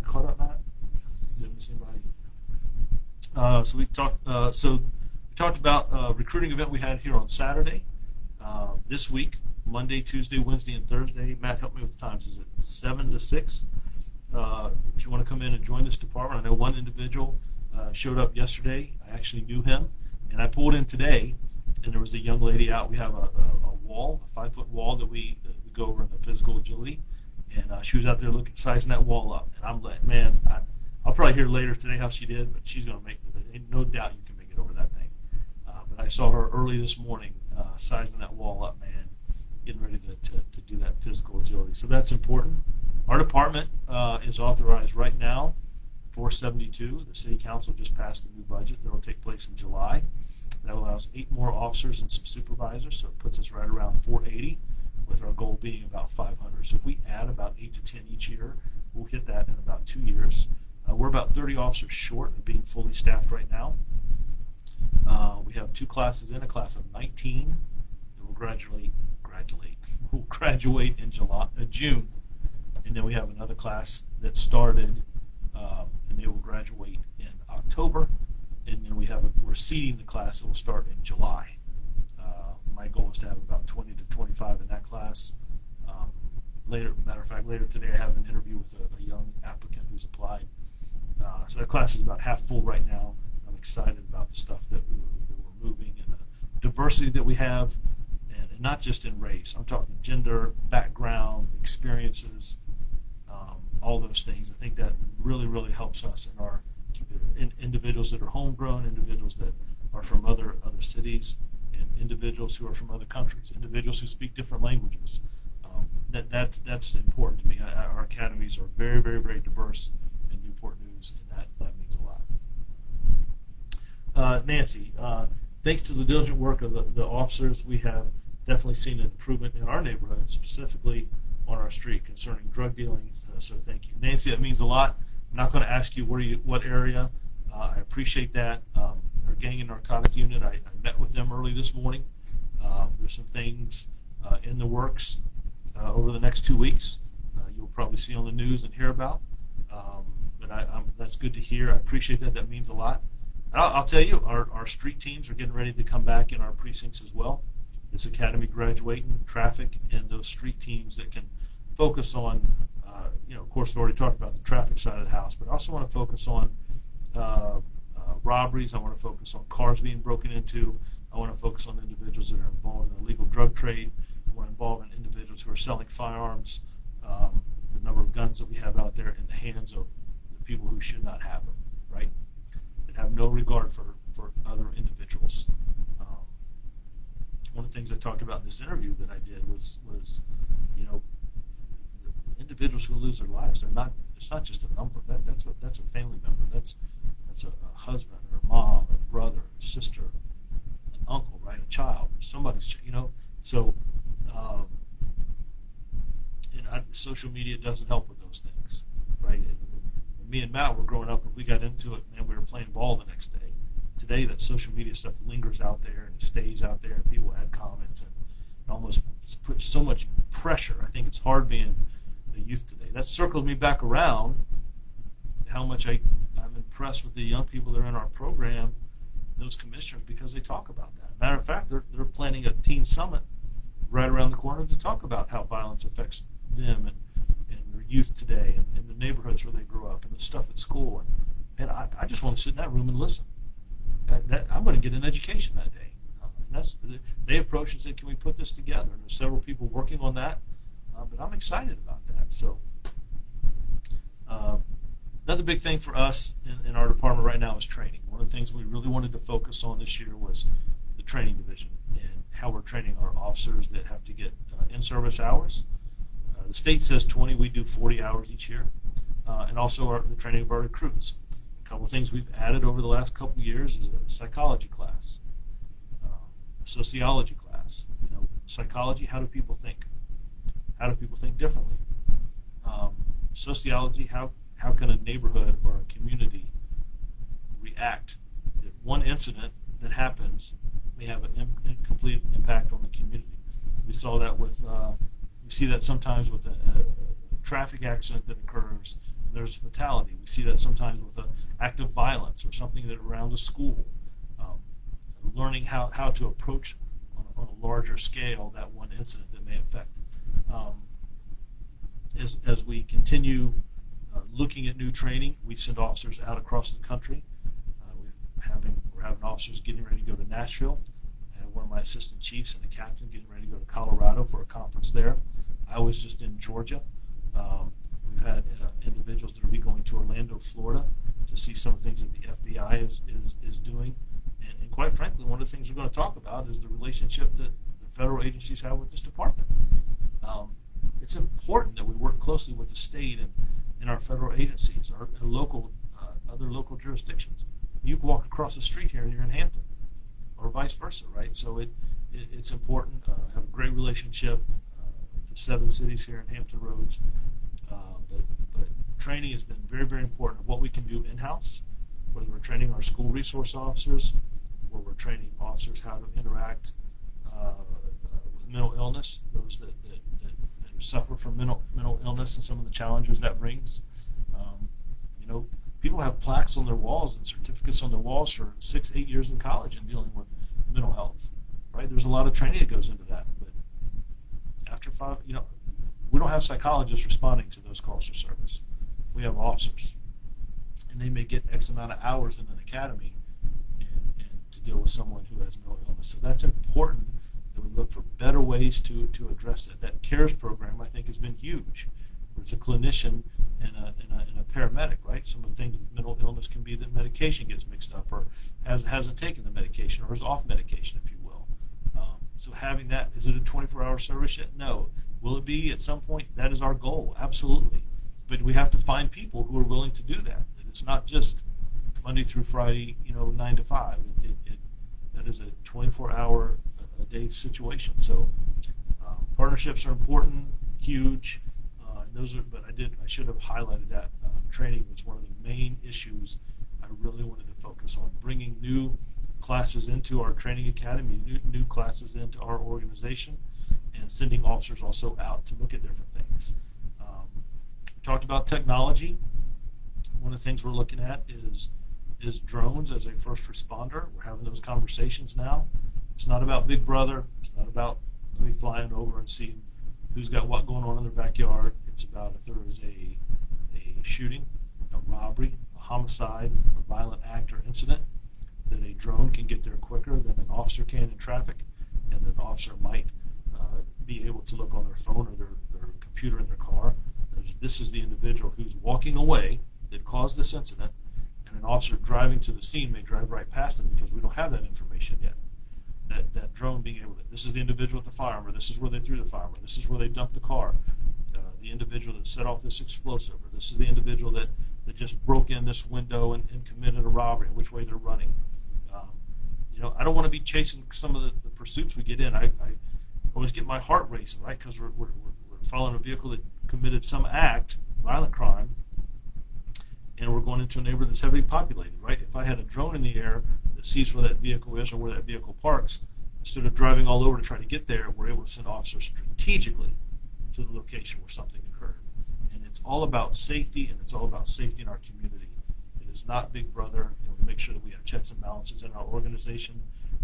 Caught up, Matt? Didn't miss anybody? So we talked about recruiting event we had here on Saturday. This week, Monday, Tuesday, Wednesday, and Thursday. Matt, help me with the times. Is it 7 to 6? If you want to come in and join this department, I know one individual showed up yesterday. I actually knew him, and I pulled in today, and there was a young lady out. We have a wall, a 5-foot wall that we go over in the physical agility, and she was out there sizing that wall up. And I'm like, man, I'll probably hear later today how she did, but she's going to make it. No doubt you can make it over that thing. But I saw her early this morning sizing that wall up, man, getting ready to do that physical agility. So that's important. Our department is authorized right now, 472. The City Council just passed the new budget that will take place in July. That allows 8 more officers and some supervisors, so it puts us right around 480, with our goal being about 500. So if we add about 8 to 10 each year, we'll hit that in about 2 years. We're about 30 officers short of being fully staffed right now. We have 2 classes in, a class of 19 that will graduate in June, and then we have another class that started, and they will graduate in October, and then we're seeding the class that will start in July. My goal is to have about 20 to 25 in that class. Matter of fact, later today I have an interview with a young applicant who's applied. So that class is about half full right now. I'm excited about the stuff that we're moving and the diversity that we have, and not just in race. I'm talking gender, background, experiences, all those things. I think that really, really helps us in our individuals that are homegrown, individuals that are from other cities, and individuals who are from other countries, individuals who speak different languages. That's important to me. Our academies are very, very, very diverse in Newport News, and that means a lot. Nancy, thanks to the diligent work of the officers, we have definitely seen an improvement in our neighborhood, specifically on our street concerning drug dealing. So thank you, Nancy. That means a lot. I'm not going to ask you what area. I appreciate that. Our gang and narcotic unit, I met with them early this morning. There's some things in the works over the next 2 weeks. You'll probably see on the news and hear about. But that's good to hear. I appreciate that. That means a lot. And I'll tell you, our street teams are getting ready to come back in our precincts as well. This academy graduating, traffic, and those street teams that can focus on, of course, we've already talked about the traffic side of the house, but I also want to focus on robberies. I want to focus on cars being broken into. I want to focus on individuals that are involved in the illegal drug trade. I want to involve in individuals who are selling firearms, the number of guns that we have out there in the hands of the people who should not have them, right? That have no regard for other individuals. One of the things I talked about in this interview that I did was individuals who lose their lives. It's not just a number. That's a family member. That's a husband or a mom, a brother, a sister, an uncle, right? A child, somebody's, So, social media doesn't help with those things, right? And when me and Matt were growing up, and we got into it, and we were playing ball the next day. Today, that social media stuff lingers out there and stays out there, and people add comments and almost put so much pressure. I think it's hard being a youth today. That circles me back around to how much I'm impressed with the young people that are in our program, those commissioners, because they talk about that. Matter of fact, they're planning a teen summit right around the corner to talk about how violence affects them and their youth today, and in the neighborhoods where they grew up, and the stuff at school. And I just want to sit in that room and listen. I'm going to get an education that day. They approached and said, "Can we put this together?" And there's several people working on that, but I'm excited about that. So another big thing for us in our department right now is training. One of the things we really wanted to focus on this year was the training division and how we're training our officers that have to get in-service hours. The state says 20, we do 40 hours each year. And also the training of our recruits. A couple things we've added over the last couple of years is a psychology class, a sociology class. Psychology, how do people think? How do people think differently? Sociology, how can a neighborhood or a community react if one incident that happens may have an incomplete impact on the community? We saw that with, we see that sometimes with a traffic accident that occurs, and there's a fatality. We see that sometimes with an act of violence or something that around a school. Learning how to approach on a larger scale that one incident that may affect. As we continue looking at new training, we send officers out across the country. We're having officers getting ready to go to Nashville, and one of my assistant chiefs and a captain getting ready to go to Colorado for a conference there. I was just in Georgia. We've had individuals that will be going to Orlando, Florida, to see some of the things that the FBI is doing. And quite frankly, one of the things we're going to talk about is the relationship that the federal agencies have with this department. It's important that we work closely with the state and our federal agencies, our local, other local jurisdictions. You can walk across the street here and you're in Hampton, or vice versa, right? So it's important. Have a great relationship with the 7 cities here in Hampton Roads. But training has been very, very important of what we can do in-house, whether we're training our school resource officers, or we're training officers how to interact with mental illness, those that suffer from mental illness and some of the challenges that brings. People have plaques on their walls and certificates on their walls for 6-8 years in college and dealing with mental health, right? There's a lot of training that goes into that, but after 5, we don't have psychologists responding to those calls for service. We have officers, and they may get X amount of hours in an academy and to deal with someone who has mental illness. So that's important that we look for better ways to address that. That CARES program, I think, has been huge. Where it's a clinician and a paramedic, right? Some of the things with mental illness can be that medication gets mixed up or hasn't taken the medication or is off medication, if you will. So having that, is it a 24-hour service yet? No. Will it be at some point? That is our goal, absolutely. But we have to find people who are willing to do that. It's not just Monday through Friday, 9 to 5. That is a 24-hour a day situation. So partnerships are important, huge. But I should have highlighted that training was one of the main issues I really wanted to focus on. Bringing new classes into our training academy, new classes into our organization, and sending officers also out to look at different things. Talked about technology. One of the things we're looking at is drones as a first responder. We're having those conversations now. It's not about Big Brother. It's not about me flying over and seeing who's got what going on in their backyard. It's about if there is a shooting, a robbery, a homicide, a violent act or incident, that a drone can get there quicker than an officer can in traffic, and an officer might be able to look on their phone or their computer in their car. This is the individual who's walking away that caused this incident, and an officer driving to the scene may drive right past them because we don't have that information yet. That drone being able to, this is the individual at the firearm, or this is where they threw the firearm, or this is where they dumped the car, the individual that set off this explosive, or this is the individual that just broke in this window and committed a robbery, which way they're running. I don't want to be chasing some of the pursuits we get in. I always get my heart racing, right, because we're following a vehicle that committed some act, violent crime, and we're going into a neighborhood that's heavily populated, right? If I had a drone in the air that sees where that vehicle is or where that vehicle parks, instead of driving all over to try to get there, we're able to send officers strategically to the location where something occurred. And it's all about safety, and it's all about safety in our community. It is not Big Brother. We make sure that we have checks and balances in our organization,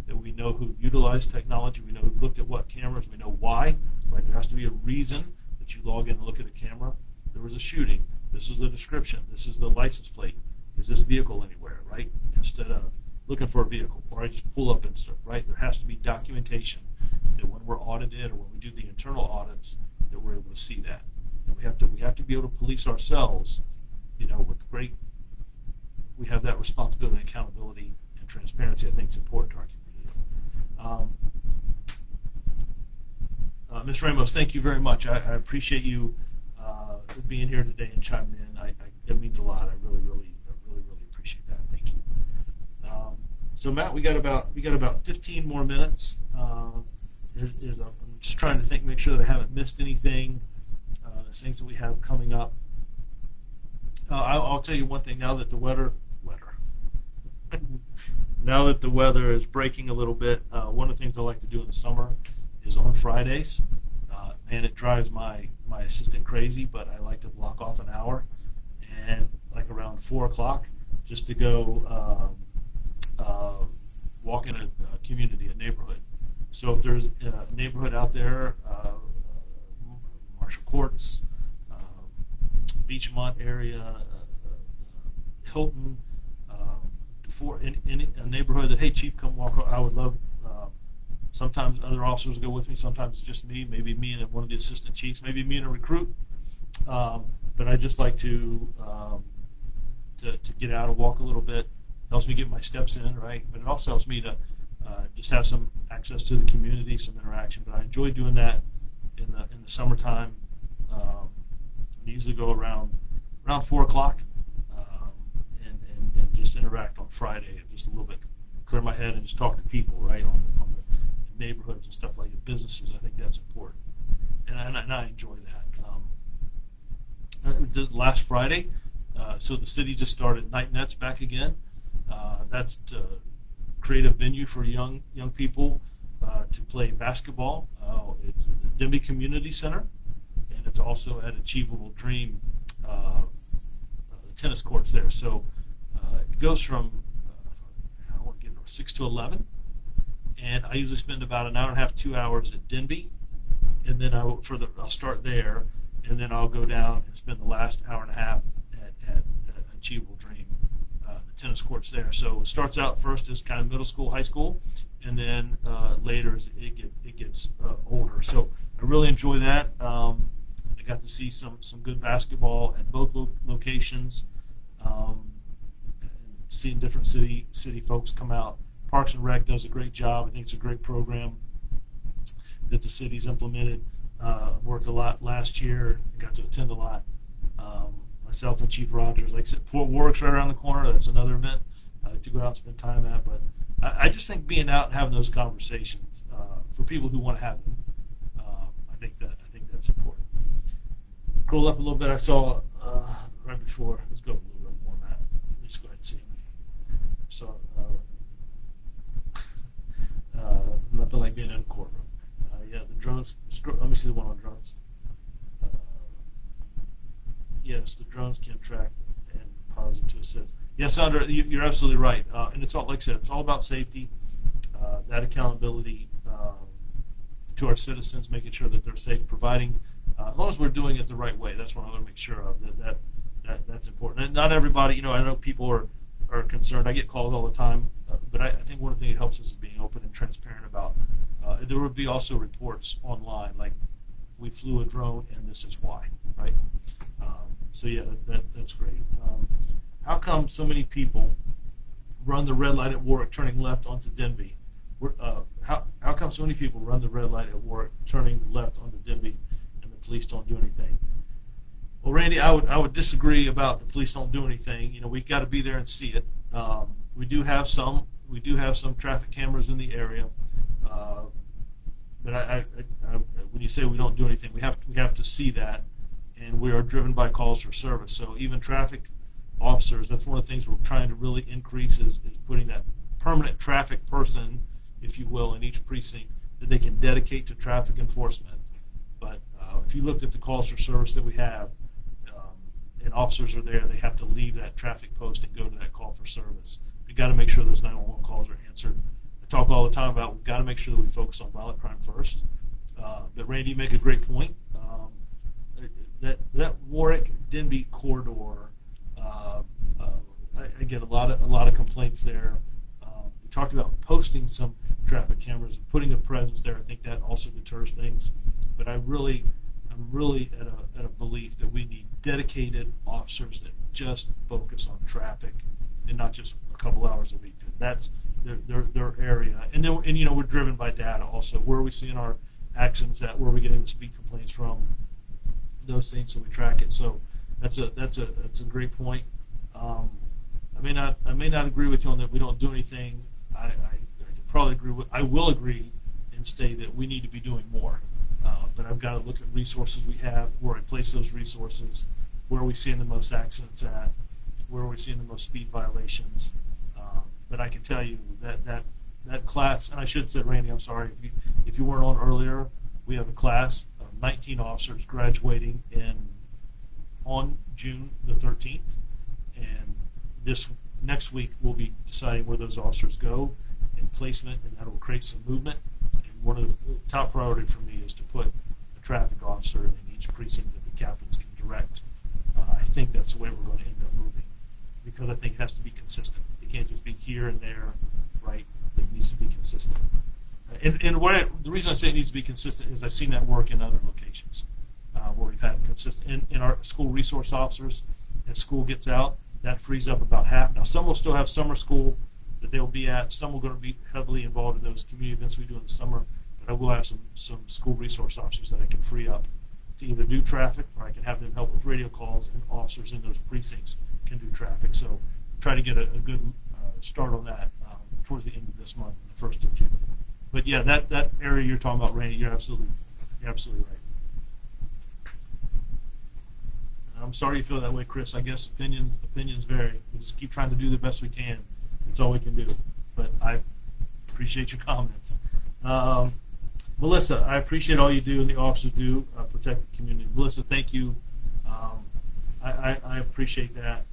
that we know who utilized technology, we know who looked at what cameras, we know why. Right? There has to be a reason that you log in and look at a camera. There was a shooting. This is the description. This is the license plate. Is this vehicle anywhere, right? Instead of looking for a vehicle, or I just pull up and stuff, right? There has to be documentation that when we're audited or when we do the internal audits, that we're able to see that. And we have to be able to police ourselves, with great. We have that responsibility, accountability, and transparency. I think it's important to our community. Ms. Ramos, thank you very much. I appreciate you being here today and chiming in. It means a lot. I really appreciate that. Thank you. So Matt, we got about 15 more minutes. I'm just trying to think, make sure that I haven't missed anything. Things that we have coming up. I'll tell you one thing. Now that the now that the weather is breaking a little bit, one of the things I like to do in the summer is on Fridays, and it drives my assistant crazy, but I like to block off an hour, and like around 4 o'clock, just to go walk in a community, a neighborhood. So if there's a neighborhood out there, Marshall Courts, Beachmont area, Hilton, for in a neighborhood that, hey, Chief, come walk. I would love. Sometimes other officers will go with me. Sometimes it's just me. Maybe me and one of the assistant chiefs. Maybe me and a recruit. But I just like to get out and walk a little bit. Helps me get my steps in, right? But it also helps me to just have some access to the community, some interaction. But I enjoy doing that in the summertime. I usually go around 4 o'clock. And just interact on Friday, just a little bit, clear my head and just talk to people, right, on the neighborhoods and stuff like that, businesses. I think that's important, and I enjoy that. Last Friday, so the city just started Night Nets back again. That's to create a venue for young people to play basketball. It's the Denby Community Center, and it's also at Achievable Dream, the tennis courts there. So it goes from 6 to 11, and I usually spend about an hour and a half, 2 hours at Denby, and then I'll start there, and then I'll go down and spend the last hour and a half at Achievable Dream, the tennis courts there. So it starts out first as kind of middle school, high school, and then later as it gets older. So I really enjoy that. I got to see some good basketball at both locations. Seeing different city folks come out. Parks and Rec does a great job. I think it's a great program that the city's implemented. Worked a lot last year. Got to attend a lot. Myself and Chief Rogers, like I said, Fort Warwick's right around the corner. That's another event I like to go out and spend time at. But I just think being out and having those conversations for people who want to have them, I think that's important. Scroll up a little bit. I saw right before. Let's go up a little bit more, Matt. Let's go ahead and see. So nothing like being in a courtroom. Yeah, the drones. Let me see the one on drones. Yes, the drones can track and pause it to assist. Yes, Sandra, you're absolutely right. And it's all, like I said, it's all about safety, that accountability to our citizens, making sure that they're safe, providing, as long as we're doing it the right way. That's what I want to make sure of. That's important. And not everybody, I know people are concerned. I get calls all the time, but I think one of the things that helps us is being open and transparent about. There would be also reports online, like we flew a drone and this is why, right? So yeah, that's great. How come so many people run the red light at Warwick turning left onto Denby? How come so many people run the red light at Warwick turning left onto Denby and the police don't do anything? Well, Randy, I would disagree about the police don't do anything. We've got to be there and see it. We do have some traffic cameras in the area, but when you say we don't do anything, we have to see that, and we are driven by calls for service. So even traffic officers, that's one of the things we're trying to really increase is putting that permanent traffic person, if you will, in each precinct that they can dedicate to traffic enforcement. But if you looked at the calls for service that we have, and officers are there, they have to leave that traffic post and go to that call for service. We've got to make sure those 911 calls are answered. I talk all the time about we've got to make sure that we focus on violent crime first. But Randy, you make a great point. That Warwick-Denby corridor, I get a lot of complaints there. We talked about posting some traffic cameras and putting a presence there. I think that also deters things. But I'm really at a belief that we need dedicated officers that just focus on traffic and not just a couple hours a week. That's their area. And then we're driven by data also. Where are we seeing our accidents at, where we're getting the speed complaints from, those things, so we track it. So that's a great point. Um, I may not agree with you on that we don't do anything. I probably agree with, I will agree and say that we need to be doing more. But I've got to look at resources we have, where I place those resources, where are we seeing the most accidents at, where are we seeing the most speed violations. But I can tell you that class, and I should have said, Randy, I'm sorry, if you weren't on earlier, we have a class of 19 officers graduating on June the 13th, and this next week we'll be deciding where those officers go and placement, and that will create some movement. And one of the top priority for me is to put a traffic officer in each precinct that the captains can direct. I think that's the way we're going to end up moving, because I think it has to be consistent. It can't just be here and there, right? It needs to be consistent. And the reason I say it needs to be consistent is I've seen that work in other locations where we've had consistent. In our school resource officers, as school gets out, that frees up about half. Now, some will still have summer school that they'll be at. Some are going to be heavily involved in those community events we do in the summer. But I will have some school resource officers that I can free up to either do traffic, or I can have them help with radio calls, and officers in those precincts can do traffic. So try to get a good start on that towards the end of this month, the 1st of June. But yeah, that area you're talking about, Randy, you're absolutely right. I'm sorry you feel that way, Chris. I guess opinions vary. We just keep trying to do the best we can. That's all we can do. But I appreciate your comments. Melissa, I appreciate all you do and the officers do protect the community. Melissa, thank you. I appreciate that.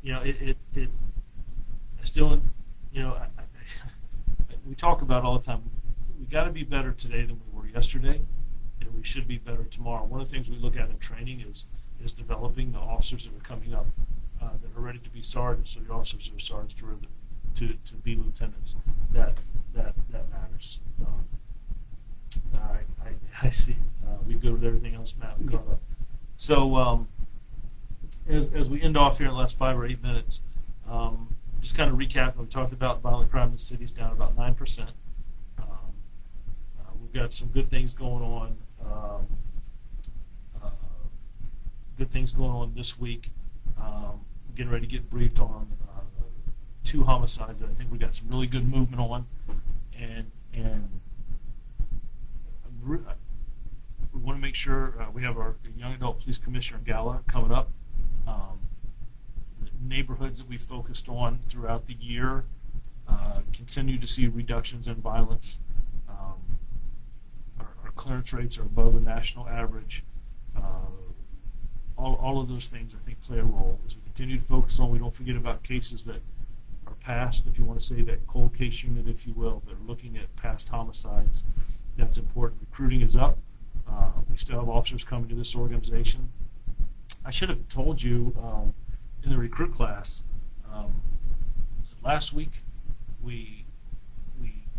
I still, we talk about all the time. We got to be better today than we were yesterday, and we should be better tomorrow. One of the things we look at in training is developing the officers that are coming up that are ready to be sergeants, so the officers that are sergeants to be lieutenants. That matters. I see. We go with everything else, Matt. We caught up. So as we end off here in the last 5 or 8 minutes, just kind of recap. We talked about violent crime in the city's down about 9%. We've got some good things going on. Good things going on this week. Getting ready to get briefed on 2 homicides that I think we got some really good movement on, and we want to make sure we have our Young Adult Police Commissioner Gala coming up. The neighborhoods that we focused on throughout the year continue to see reductions in violence. Our clearance rates are above the national average. All of those things, I think, play a role. As we continue to focus on, we don't forget about cases that are past, if you want to say that cold case unit, if you will, that are looking at past homicides. That's important. Recruiting is up. We still have officers coming to this organization. I should have told you in the recruit class, last week we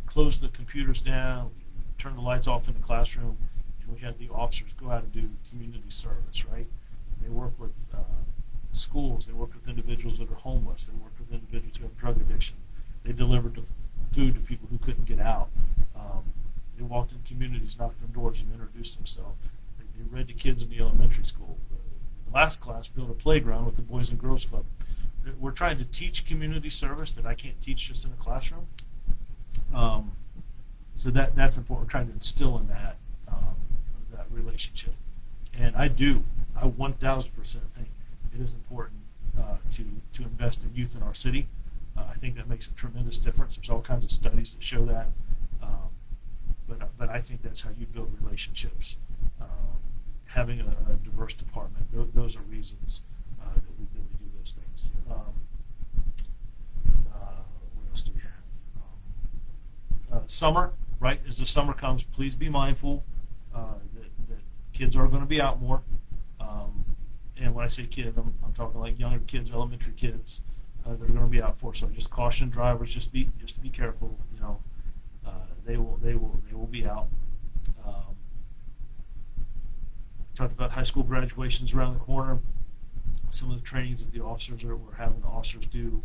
closed the computers down, we turned the lights off in the classroom, and we had the officers go out and do community service, right? They work with schools, they work with individuals that are homeless, they work with individuals who have drug addiction. They delivered food to people who couldn't get out. They walked in communities, knocked on doors, and introduced themselves. They read to kids in the elementary school. The last class built a playground with the Boys and Girls Club. We're trying to teach community service that I can't teach just in a classroom. So that's important. We're trying to instill in that relationship. And I 1,000% think it is important to invest in youth in our city. I think that makes a tremendous difference. There's all kinds of studies that show that. But I think that's how you build relationships. Having a diverse department, those are reasons that we do those things. What else do we have? Summer, right? As the summer comes, please be mindful that kids are going to be out more. And when I say kid, I'm talking like younger kids, elementary kids that are going to be out for. So just caution drivers, just be careful. They will be out. Talked about high school graduations around the corner. Some of the trainings that we're having the officers do.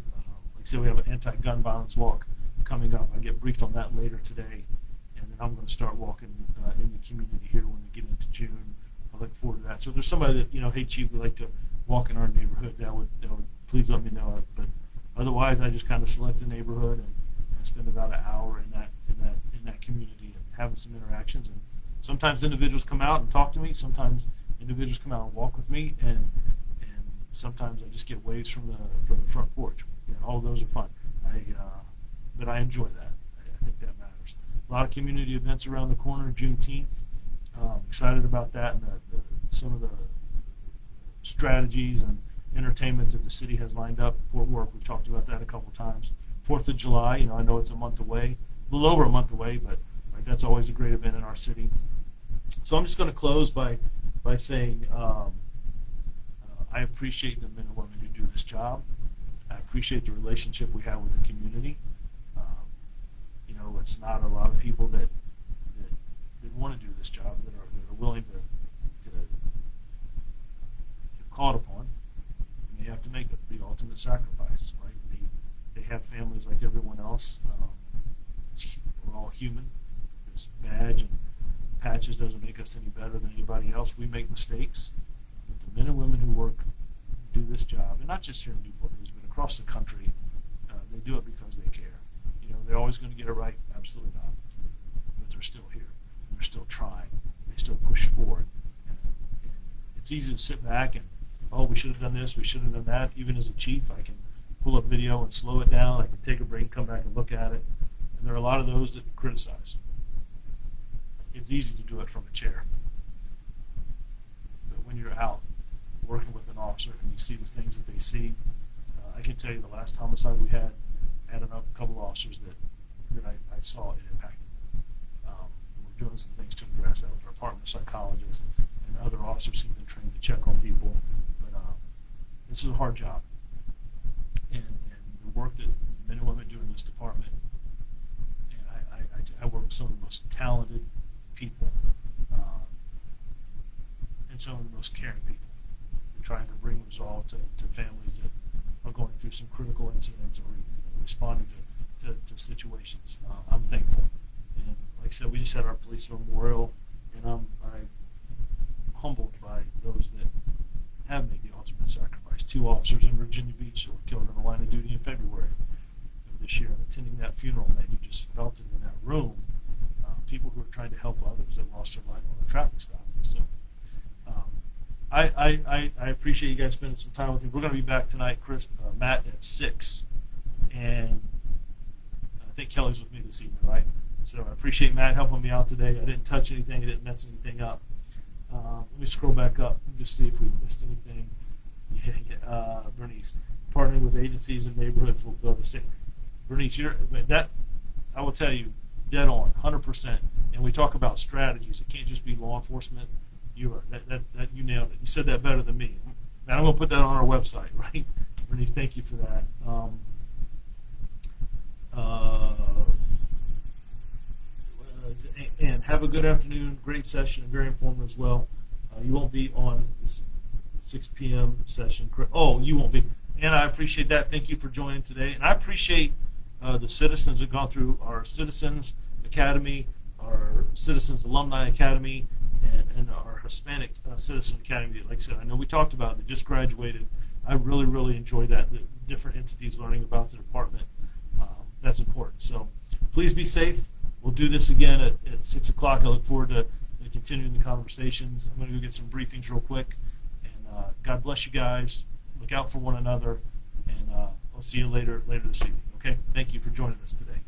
Like I said, we have an anti-gun violence walk coming up. I get briefed on that later today, and then I'm going to start walking in the community here when we get into June. I look forward to that. So if there's somebody that, hey Chief, we'd like to walk in our neighborhood, that would please let me know. But otherwise, I just kind of select a neighborhood and spend about an hour in that community and having some interactions. And sometimes individuals come out and talk to me. Sometimes individuals come out and walk with me, and sometimes I just get waves from the front porch. All of those are fun. But I enjoy that. I think that matters. A lot of community events around the corner. Juneteenth. Excited about that and some of the strategies and entertainment that the city has lined up. Fort Worth, we've talked about that a couple times. 4th of July, I know it's a month away, a little over a month away, but that's always a great event in our city. So I'm just going to close by saying I appreciate the men and women who do this job. I appreciate the relationship we have with the community. It's not a lot of people that want to do this job that are willing to called upon. And they have to make the ultimate sacrifice, right? They have families like everyone else. We're all human. This badge and patches doesn't make us any better than anybody else. We make mistakes. But the men and women who do this job, and not just here in Newport News, but across the country, they do it because they care. They're always going to get it right? Absolutely not. But they're still here. And they're still trying. They still push forward. And it's easy to sit back and, we should have done this, we should have done that. Even as a chief, I can pull up video and slow it down. I can take a break, come back and look at it. And there are a lot of those that criticize. It's easy to do it from a chair. But when you're out working with an officer and you see the things that they see, I can tell you the last homicide we had, I had a couple of officers that I saw it impacted. We're doing some things to address that with our partner psychologists and other officers who've been trained to check on people. But this is a hard job. And the work that men and women do in this department, and I work with some of the most talented people and some of the most caring people. We're trying to bring resolve to families that are going through some critical incidents or responding to situations. I'm thankful. And like I said, we just had our police memorial, and I'm humbled by those that have made the ultimate sacrifice. 2 officers in Virginia Beach that were killed in the line of duty in February of this year. And attending that funeral, man, you just felt it in that room. People who are trying to help others that lost their life on a traffic stop. So I appreciate you guys spending some time with me. We're going to be back tonight, Matt, at 6. And I think Kelly's with me this evening, right? So I appreciate Matt helping me out today. I didn't touch anything. I didn't mess anything up. Let me scroll back up and just see if we missed anything. Bernice, partnering with agencies and neighborhoods will build a state. Bernice, I will tell you, dead on, 100%. And we talk about strategies. It can't just be law enforcement. You nailed it. You said that better than me. And I'm going to put that on our website, right? Bernice, thank you for that. And have a good afternoon. Great session, very informative as well. You won't be on 6 p.m. session. Oh, you won't be. And I appreciate that. Thank you for joining today. And I appreciate the citizens that have gone through our Citizens Academy, our Citizens Alumni Academy, and our Hispanic Citizen Academy. Like I said, I know we talked about it. They just graduated. I really, really enjoy that. The different entities learning about the department. That's important. So please be safe. We'll do this again at 6 o'clock. I look forward to continuing the conversations. I'm going to go get some briefings real quick. And God bless you guys. Look out for one another. And I'll see you later this evening. Okay? Thank you for joining us today.